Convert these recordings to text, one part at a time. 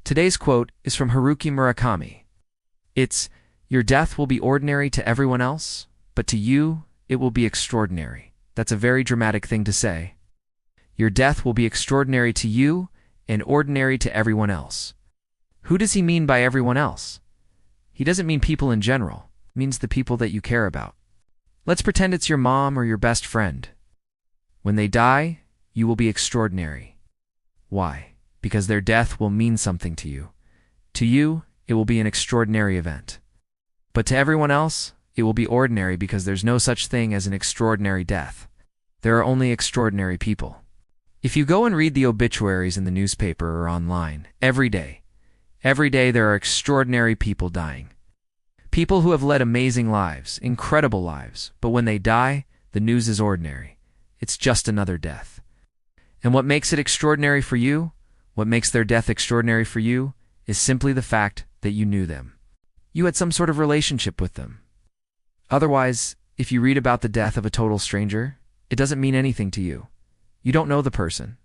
Today's quote is from Haruki Murakami. It's, "Your death will be ordinary to everyone else, but to you, it will be extraordinary." That's a very dramatic thing to say. Your death will be extraordinary to you and ordinary to everyone else. Who does he mean by everyone else? He doesn't mean people in general. It means the people that you care about. Let's pretend it's your mom or your best friend. When they die, you will be extraordinary. Why? Because their death will mean something to you. To you, it will be an extraordinary event. But to everyone else, it will be ordinary because there's no such thing as an extraordinary death. There are only extraordinary people. If you go and read the obituaries in the newspaper or online, every day there are extraordinary people dying. People who have led amazing lives, incredible lives, but when they die, the news is ordinary. It's just another death. And what makes it extraordinary for you, what makes their death extraordinary for you, is simply the fact that you knew them. You had some sort of relationship with them. Otherwise, if you read about the death of a total stranger, it doesn't mean anything to you. You don't know the person.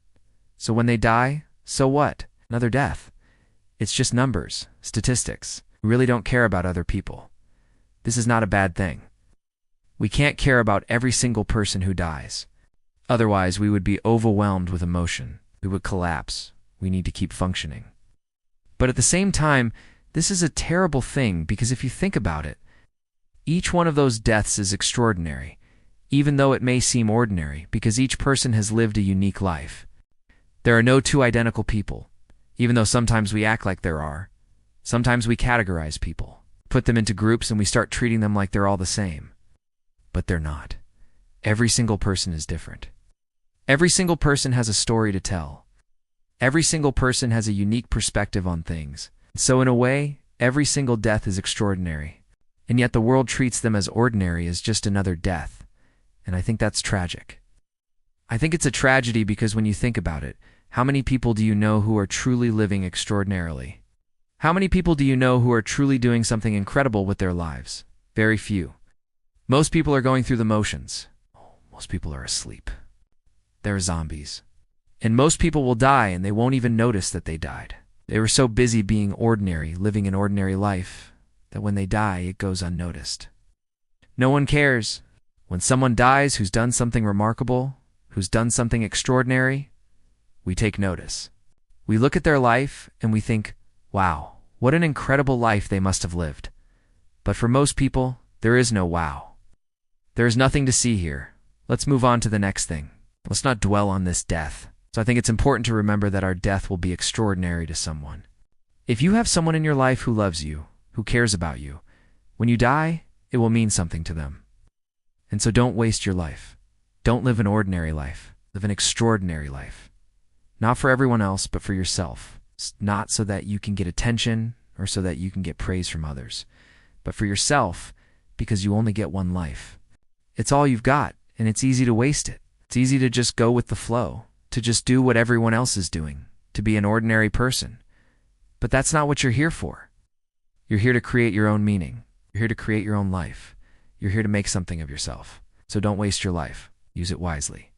So when they die, so what? Another death. It's just numbers, statistics. We really don't care about other people. This is not a bad thing. We can't care about every single person who dies. Otherwise, we would be overwhelmed with emotion. We would collapse. We need to keep functioning. But at the same time, this is a terrible thing because if you think about it, each one of those deaths is extraordinary, even though it may seem ordinary, because each person has lived a unique life. There are no two identical people, even though sometimes we act like there are. Sometimes we categorize people, put them into groups, and we start treating them like they're all the same. But they're not. Every single person is different. Every single person has a story to tell. Every single person has a unique perspective on things. So in a way, every single death is extraordinary. And yet the world treats them as ordinary, as just another death. And I think that's tragic. I think it's a tragedy because when you think about it, how many people do you know who are truly living extraordinarily? How many people do you know who are truly doing something incredible with their lives? Very few. Most people are going through the motions. Most people are asleep. They're zombies. And most people will die and they won't even notice that they died. They were so busy being ordinary, living an ordinary life, that when they die, it goes unnoticed. No one cares. When someone dies who's done something remarkable, who's done something extraordinary, we take notice. We look at their life and we think, wow, what an incredible life they must have lived. But for most people, there is no wow. There is nothing to see here. Let's move on to the next thing. Let's not dwell on this death. So I think it's important to remember that our death will be extraordinary to someone. If you have someone in your life who loves you, who cares about you, when you die, it will mean something to them. And so don't waste your life. Don't live an ordinary life. Live an extraordinary life. Not for everyone else, but for yourself. It's not so that you can get attention or so that you can get praise from others, but for yourself because you only get one life. It's all you've got, and it's easy to waste it. It's easy to just go with the flow, to just do what everyone else is doing, to be an ordinary person. But that's not what you're here for. You're here to create your own meaning. You're here to create your own life. You're here to make something of yourself. So don't waste your life. Use it wisely.